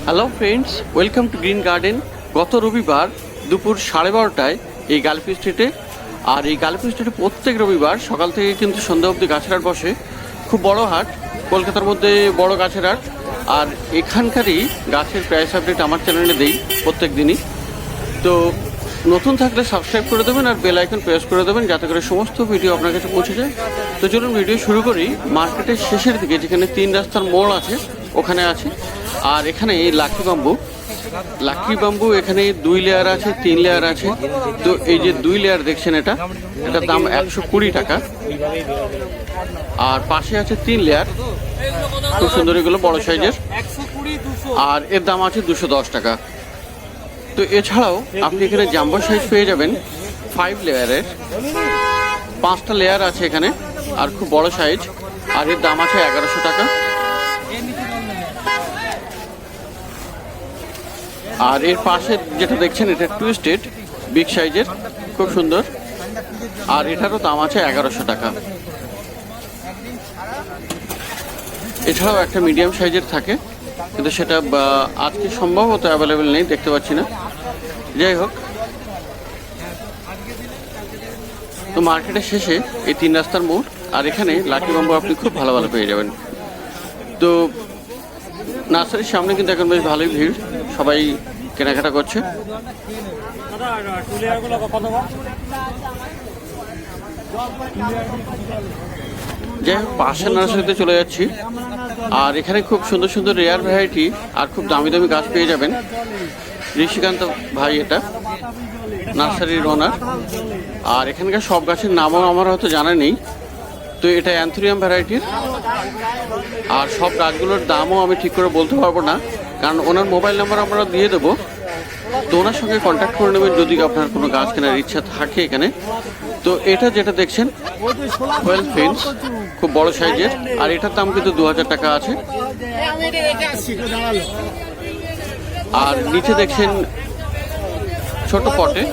Hello friends, welcome to green garden. গত রবিবার দুপুর 12:30টায় এই গালফি স্ট্রিটে, আর এই গালফি স্ট্রিটে প্রত্যেক রবিবার সকাল থেকে কিন্তু সন্ধ্যা অবধি গাছের হাট বসে। খুব বড় হাট, কলকাতার মধ্যে বড় গাছের হাট। আর এখানকারই গাছের প্রাইস আপডেট আমার চ্যানেলে দেই প্রত্যেক দিনই। তো নতুন থাকলে সাবস্ক্রাইব করে দেবেন আর বেল আইকন প্রেস করে দেবেন, যাতে করে সমস্ত ভিডিও আপনার কাছে পৌঁছে যায়। তো চলুন ভিডিও শুরু করি। মার্কেটের শেষের দিকে যেখানে 3 রাস্তার মোড় আছে ওখানে আছে। আর এখানে এই লাকি বাম্বু এখানে 2 লেয়ার আছে, 3 লেয়ার আছে। তো এই যে 2 লেয়ার দেখছেন, এটার দাম 120 টাকা। আর পাশে আছে 3 লেয়ার, খুব সুন্দর, এগুলো বড় সাইজের, আর এর দাম আছে 210 টাকা। তো এছাড়াও আপনি এখানে জাম্বো সাইজ পেয়ে যাবেন 5 লেয়ারের, 5টা লেয়ার আছে এখানে, আর খুব বড় সাইজ, আর এর দাম আছে 1100 টাকা। আর এর পাশে যেটা দেখছেন এটা টুইস্টেড বিগ সাইজের, খুব সুন্দর, আর এটারও দাম আছে 1100 টাকা। এছাড়াও একটা মিডিয়াম সাইজের থাকে, কিন্তু সেটা আজকে সম্ভবত অ্যাভেলেবেল নেই, দেখতে পাচ্ছি না। যাই হোক, তো মার্কেটের শেষে এই 3 রাস্তার মোড়, আর এখানে লাকি বাম্বু আপনি খুব ভালো ভালো পেয়ে যাবেন। তো নার্সারির সামনে কিন্তু এখন বেশ ভালোই ভিড়, সবাই কেনাকাটা করছে। যাই হোক, পাশের নার্সারিতে চলে যাচ্ছি। আর এখানে খুব সুন্দর সুন্দর রেয়ার ভ্যারাইটি আর খুব দামি দামি গাছ পেয়ে যাবেন। ঋষিকান্ত ভাই এটা নার্সারির ওনার। আর এখানকার সব গাছের নামও আমার হয়তো জানা নেই। তো এটা অ্যান্থোরিয়াম ভ্যারাইটির, আর সব গাছগুলোর দামও আমি ঠিক করে বলতে পারবো না, কারণ ওনার মোবাইল নাম্বার আমরা দিয়ে দেবো। তো ওনার সঙ্গে কন্ট্যাক্ট করে নেবেন যদি আপনার কোনো গাছ কেনার ইচ্ছা থাকে এখানে। তো এটা যেটা দেখছেন 12 ফিন্স, খুব বড় সাইজের, আর এটার দাম কিন্তু 2000 টাকা আছে। আর নিচে দেখছেন ছোট পটে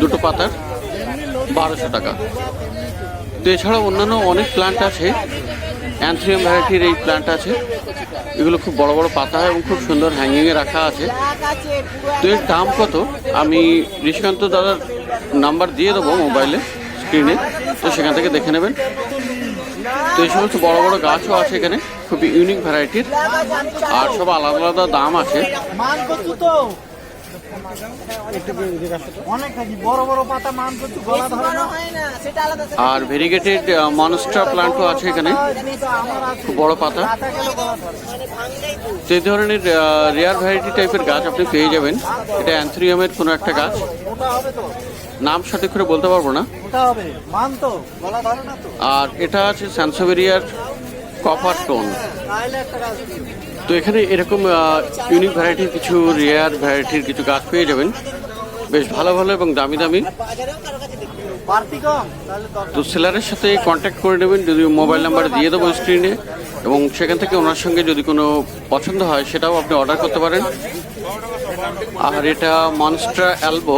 2টো পাতার 1200 টাকা। তো এছাড়াও অন্যান্য অনেক প্ল্যান্ট আছে, অ্যান্থোরিয়াম ভ্যারাইটির এই প্ল্যান্ট আছে, এগুলো খুব বড় বড় পাতা এবং খুব সুন্দর হ্যাঙ্গিংয়ে রাখা আছে। তো এর দাম কত আমি ঋষিকান্ত দাদার নাম্বার দিয়ে দেবো মোবাইলে স্ক্রিনে, তো সেখান থেকে দেখে নেবেন। তো এই সমস্ত বড় বড় গাছও আছে এখানে, খুবই ইউনিক ভ্যারাইটির, আর সব আলাদা আলাদা দাম আছে। আর ভেরিগেটেড মনস্টার প্লান্টও আছে এখানে, খুব বড় পাতা। এই ধরনের রেয়ার ভ্যারাইটি টাইপের গাছ আপনি পেয়ে যাবেন। এটা অ্যান্থোরিয়ামের কোনো একটা গাছ, নাম সঠিক করে বলতে পারবো না। আর এটা আছে স্যানসোভেরিয়ার কপার টোন। তো এখানে এরকম ইউনিক ভ্যারাইটির কিছু রেয়ার ভ্যারাইটির কিছু গাছ পেয়ে যাবেন, বেশ ভালো ভালো এবং দামি দামি। তো সেলারের সাথে কন্ট্যাক্ট করে নেবেন, যদি মোবাইল নাম্বার দিয়ে দেবো স্ক্রিনে, এবং সেখান থেকে ওনার সঙ্গে যদি কোনো পছন্দ হয় সেটাও আপনি অর্ডার করতে পারেন। আর এটা মনস্টার অ্যালবো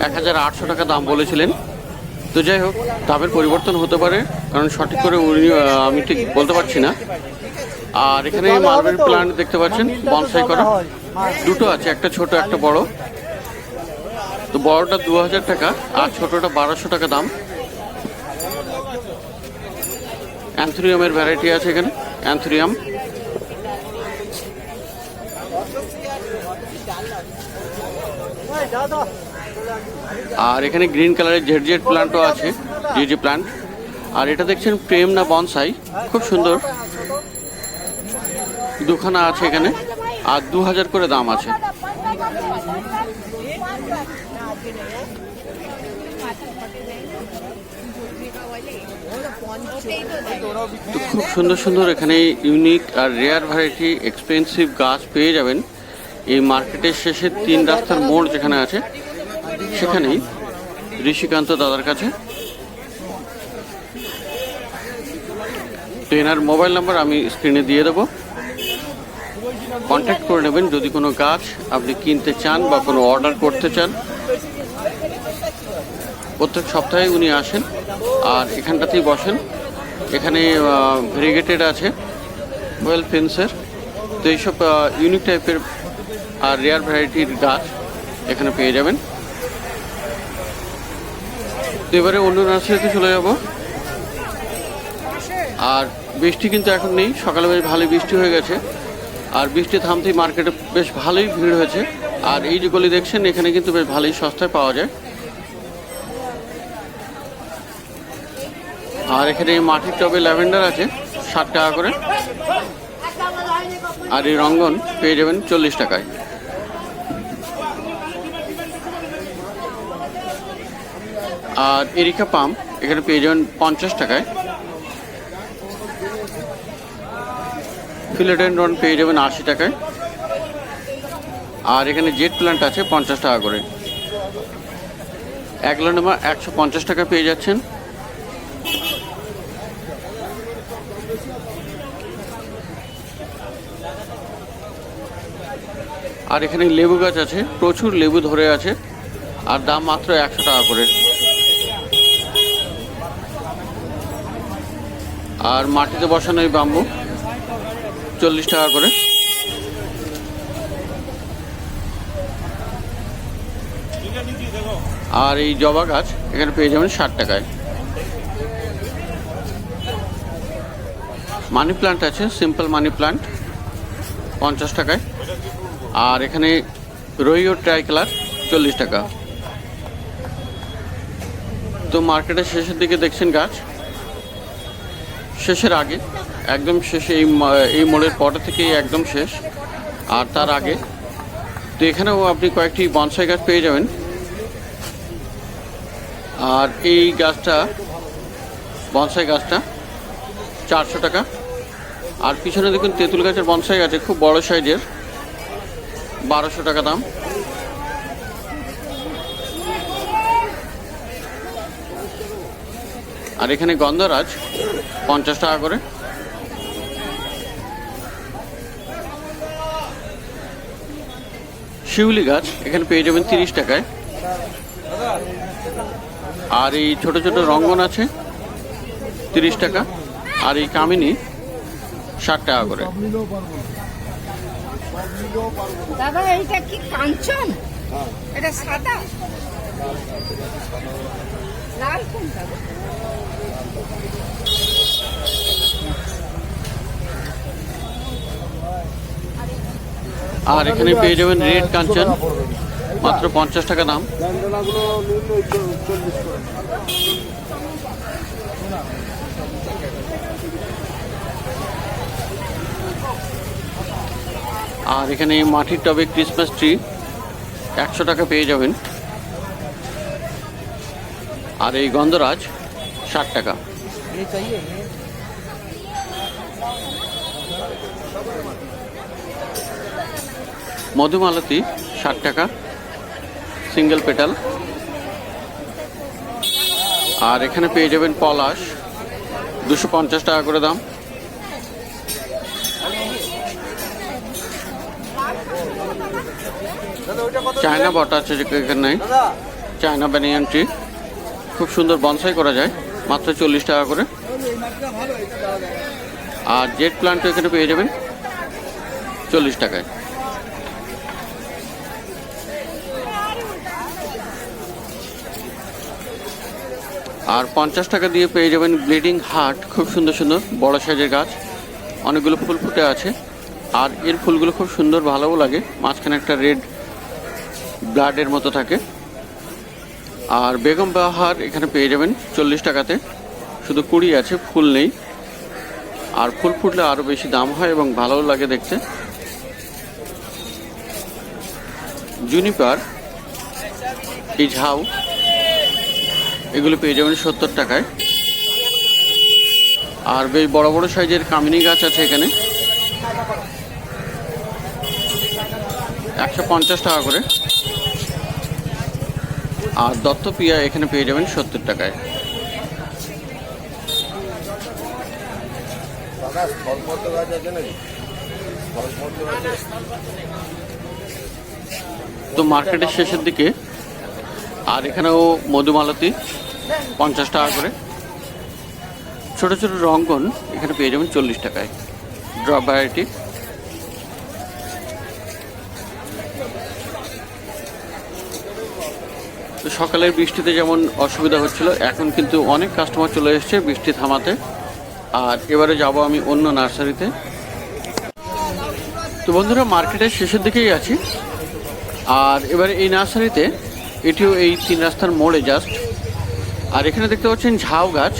1800 টাকা দাম বলেছিলেন। তো যাই হোক, দামের পরিবর্তন হতে পারে, কারণ সঠিক করে আমি ঠিক বলতে পারছি না। আর এখানে মালবেরি প্লান্ট দেখতে পাচ্ছেন, বনসাই করা 2টো আছে, একটা ছোট একটা বড়। তো বড়টা 2000 টাকা আর ছোটটা 1200 টাকা দাম। অ্যান্থোরিয়ামের ভ্যারাইটি আছে এখানে, অ্যান্থোরিয়াম। আর এখানে গ্রিন কালারের জেড প্লান্টও আছে, জি প্লান্ট। আর এটা দেখছেন প্রেম না বনসাই, খুব সুন্দর, 2খানা আছে এখানে, আর 2000 করে দাম আছে। তো খুব সুন্দর সুন্দর এখানে ইউনিক আর রেয়ার ভ্যারাইটি এক্সপেন্সিভ গাছ পেয়ে যাবেন এই মার্কেটের শেষে 3 রাস্তার মোড় যেখানে আছে সেখানেই, ঋষিকান্ত দাদার কাছে। তো এনার মোবাইল নাম্বার আমি স্ক্রিনে দিয়ে দেবো, কন্ট্যাক্ট করে নেবেন যদি কোনো গাছ আপনি কিনতে চান বা কোনো অর্ডার করতে চান। প্রত্যেক সপ্তাহে উনি আসেন আর এখানটাতেই বসেন। এখানে ভেরিগেটেড আছে 12 ফিন্সের, তো এইসব ইউনিক টাইপের আর রেয়ার ভ্যারাইটির গাছ এখানে পেয়ে যাবেন। তো এবারে অন্য নার্সারিতে চলে যাব। আর বৃষ্টি কিন্তু এখন নেই, সকালে বেশ ভালোই বৃষ্টি হয়ে গেছে, আর বৃষ্টি থামতেই মার্কেটে বেশ ভালোই ভিড় হয়েছে। আর এই যে গলি দেখছেন, এখানে কিন্তু বেশ ভালোই সস্তায় পাওয়া যায়। আর এখানে এই মাটির টবে ল্যাভেন্ডার আছে 60 টাকা করে, আর এই রঙ্গন পেয়ে যাবেন 40 টাকায়। আর এরিকা পাম এখানে পেয়ে যাবেন 50 টাকায়। ফিলোডেন্ড্রন পেয়ে যাবেন 80 টাকায়। আর এখানে জেট প্ল্যান্ট আছে 50 টাকা করে। অ্যাগ্লোনেমা 150 টাকা পেয়ে যাচ্ছেন। আর এখানে লেবু গাছ আছে, প্রচুর লেবু ধরে আছে, আর দাম মাত্র 100 টাকা করে। আর মাটিতে বসানো এই বাম্বু 40 টাকা করে। আর এই জবা গাছ এখানে পেয়ে যাবেন 60 টাকায়। মানি প্লান্ট আছে, সিম্পল মানি প্লান্ট 50 টাকায়। আর এখানে রোইও ট্রাই কালার 40 টাকা। তো মার্কেটের শেষের দিকে দেখছেন গাছ, শেষের আগে একদম শেষে এই মোড়ের পরে থেকেই একদম শেষ, আর তার আগে। তো এখানেও আপনি কয়েকটি বনসাই গাছ পেয়ে যাবেন। আর এই গাছটা, বনসাই গাছটা 400 টাকা। আর পিছনে দেখুন তেঁতুল গাছের বনসাই আছে, খুব বড় সাইজের, 1200 টাকা দাম। আর এখানে গন্ধরাজ 50 টাকা করে। শিউলি গাছ এখানে পেয়ে যাবেন 30 টাকায়। আর এই ছোট ছোট রঙ্গন আছে 30 টাকা। আর এই কামিনী 60 টাকা করে। দাদা এইটা কি কাঞ্চন? এটা সাদা, লাল কোনটা? আর এখানে পেয়ে যাবেন রেড কাঞ্চন, মাত্র 50 টাকা দাম। আর এখানে মাটির টবে ক্রিসমাস ট্রি 100 টাকা পেয়ে যাবেন। আর এই গন্ধরাজ 60 টাকা। মধুমালতী 60 টাকা সিঙ্গেল পেটাল। আর এখানে পেয়ে যাবেন পলাশ 250 টাকা করে দাম। চায়না বট আছে এখানে, চায়না ব্যানিয়ান ট্রি, খুব সুন্দর বনসাই করা যায়, মাত্র 40 টাকা করে। আর জেট প্লান্ট এখানে পেয়ে যাবেন 40 টাকায়। আর 50 টাকা দিয়ে পেয়ে যাবেন ব্লিডিং হার্ট, খুব সুন্দর সুন্দর বড় সাইজের গাছ, অনেকগুলো ফুল ফুটে আছে। আর এর ফুলগুলো খুব সুন্দর, ভালোও লাগে, মাঝখানে একটা রেড ব্লাডের মতো থাকে। আর বেগম বাহার এখানে পেয়ে যাবেন 40 টাকাতে, শুধু কুড়ি আছে, ফুল নেই। আর ফুল ফুটলে আরও বেশি দাম হয় এবং ভালোও লাগে দেখতে। জুনিপার, এই ঝাউ, এগুলো পেয়ে যাবেন 70 টাকায়। আর বেশ বড় বড় সাইজের কামিনী গাছ আছে এখানে, 150 টাকা করে। আর দত্তপিয়া এখানে পেয়ে যাবেন 70 টাকায়। তো মার্কেটের শেষের দিকে। আর এখানেও মধুমালতী 50 টাকা করে। ছোট ছোট রঙ্গন এখানে পেয়ে যাবেন 40 টাকায়, ড্রপ ভ্যারাইটি। তো সকালের বৃষ্টিতে যেমন অসুবিধা হচ্ছিল, এখন কিন্তু অনেক কাস্টমার চলে এসেছে বৃষ্টি থামাতে। আর এবারে যাব আমি অন্য নার্সারিতে। তো বন্ধুরা, মার্কেটের শেষের দিকেই আছি। আর এবারে এই নার্সারিতে, এটিও এই 3 রাস্তার মোড়ে জাস্ট। আর এখানে দেখতে পাচ্ছেন ঝাউ গাছ,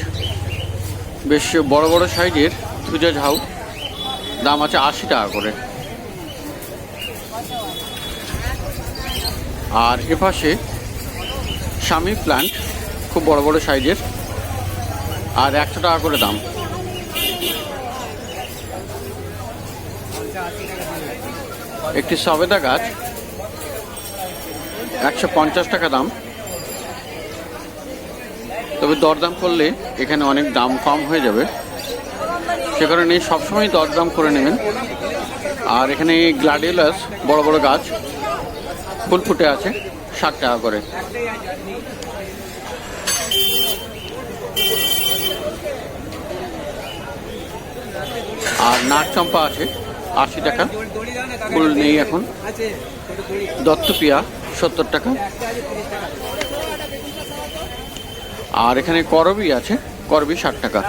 বেশ বড় বড় সাইজের থুজা ঝাউ, দাম আছে 80 টাকা করে। আর এপাশে স্বামী প্ল্যান্ট, খুব বড় বড় সাইজের, আর 100 টাকা করে দাম। একটি সবেদা গাছ 150 টাকা দাম। তবে দরদাম করলে এখানে অনেক দাম কম হয়ে যাবে, সে কারণে সবসময় দরদাম করে নেবেন। আর এখানে গ্লাডিওলাস বড় বড় গাছ, ফুল ফুটে আছে, 60 টাকা করে। আর নাগ চম্পা আছে 80 টাকা, ফুল নেই এখন। দত্তপিয়া 70 টাকা। আর এখানে করবি আছে, করবি 60 টাকা।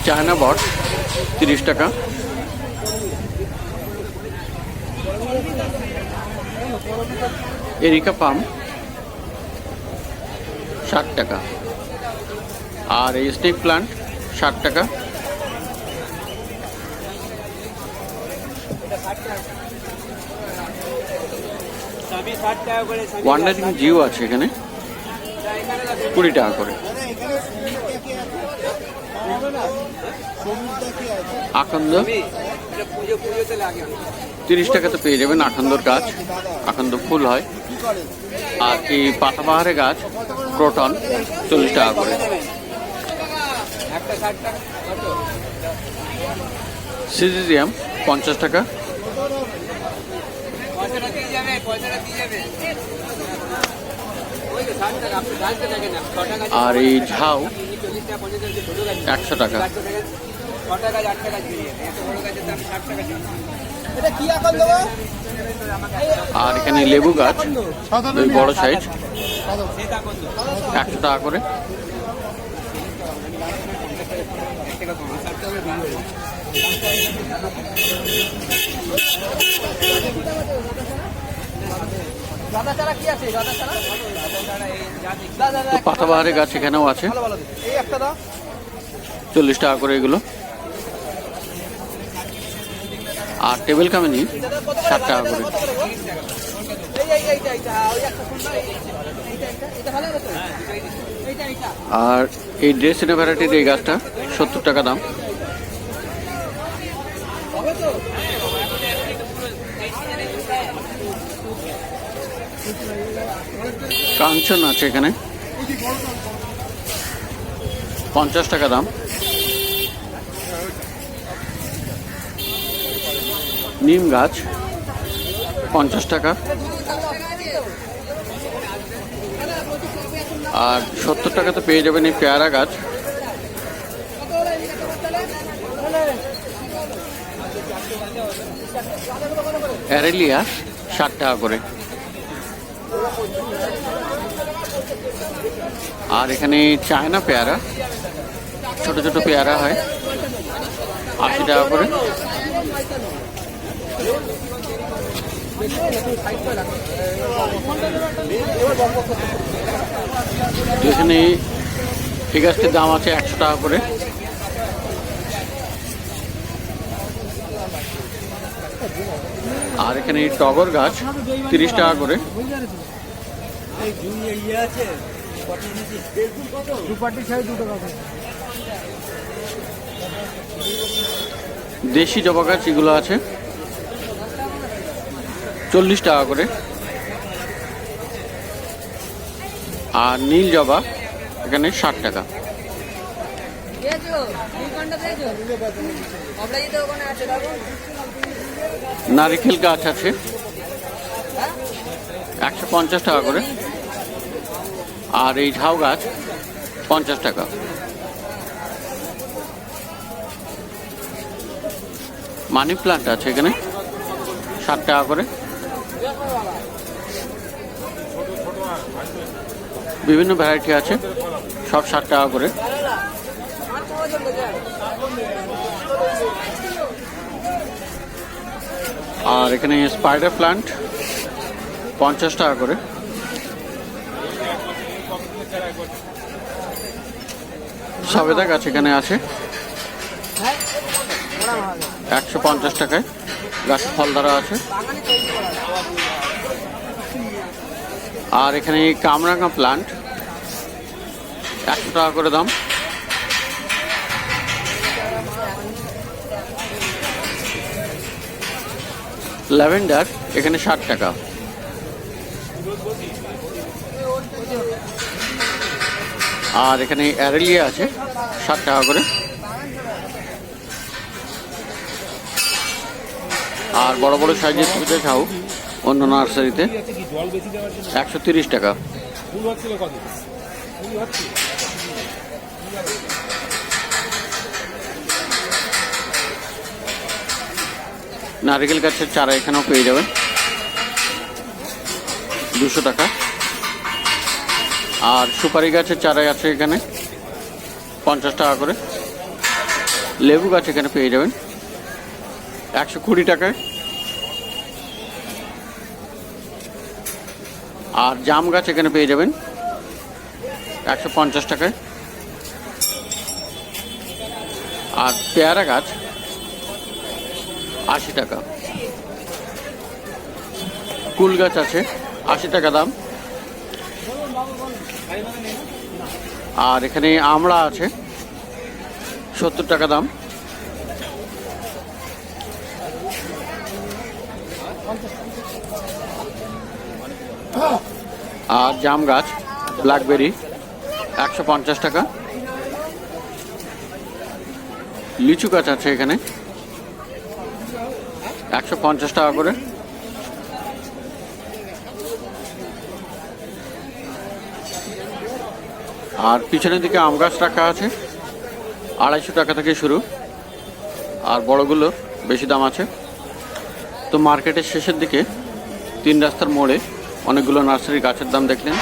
চায়না বট 30 টাকা। এরিকা পাম 60 টাকা। আর এই স্নেক প্লান্ট 60 টাকা। ওয়ান্ডারিং জিও আছে এখানে 20 টাকা করে। আকন্দ 30 টাকাতে পেয়ে যাবেন। আখন্দর গাছ, আখন্দ ফুল হয়। আর এই পাতাবাহারের গাছ ক্রোটন 40 টাকা করে। সিজিজিয়াম 50 টাকা। আর এই ঝাউ 100 টাকা। আর এখানে লেবু গাছ বড় সাইজ 100 টাকা করে। পাতাবাহারের গাছ এখানেও আছে 40 টাকা করে এগুলো। আর টেবিল কামিনী 60 টাকা করে। আর এই ড্রেসিনা ভ্যারাইটির এই গাছটা 70 টাকা দাম। কাঞ্চন আছে এখানে 50 টাকা দাম। নিম গাছ 50 টাকা। আর 70 টাকাতে পেয়ে যাবেন এই পেয়ারা গাছ। অ্যারেলিয়া 60 টাকা করে। আর এখানে চায়না পেয়ারা, ছোট ছোট পেয়ারা হয় 80 টাকা করে। এখানে এই গাছটির দাম আছে 100 টাকা করে। আর এখানে টগর গাছ 30 টাকা করে। দেশি জবা গাছ এগুলো আছে 40 টাকা করে। আর নীল জবা এখানে 60 টাকা। নারিকেল গাছ আছে 150 টাকা করে। আর এই ঝাউ গাছ 50 টাকা। মানি প্লান্ট আছে এখানে 60 টাকা করে। বিভিন্ন ভ্যারাইটি আছে, সব 60 টাকা করে। আর এখানে স্পাইডার প্লান্ট 50 টাকা করে। সবেদা গাছ এখানে আছে 150 টাকায়, গাছে ফল ধরা আছে। আর এখানে কামরাঙা প্লান্ট 100 টাকা করে দাম। ল্যাভেন্ডার এখানে 60 টাকা। আর এখানে অ্যারেলিয়া আছে 60 টাকা করে। আর বড় বড় সাইজের সুবিধা চাও অন্য নার্সারিতে 130 টাকা। নারকেল গাছের চারা এখানেও পেয়ে যাবেন 200 টাকা। আর সুপারি গাছের চারা আছে এখানে 50 টাকা করে। লেবু গাছ এখানে পেয়ে যাবেন 120 টাকায়। আর জাম গাছ এখানে পেয়ে যাবেন 150 টাকায়। আর পেয়ারা গাছ 80 টাকা। কুল গাছ আছে 80 টাকা দাম। আর এখানে আমড়া আছে 70 টাকা দাম। আর জাম গাছ ব্ল্যাকবেরি 150 টাকা। লিচু গাছ আছে এখানে 150 টাকা করে। আর পিছনের দিকে আম গাছ রাখা আছে 250 টাকা থেকে শুরু, আর বড়গুলো বেশি দাম আছে। তো মার্কেটের শেষের দিকে 3 রাস্তার মোড়ে অনেকগুলো নার্সারি গাছের দাম দেখলেন।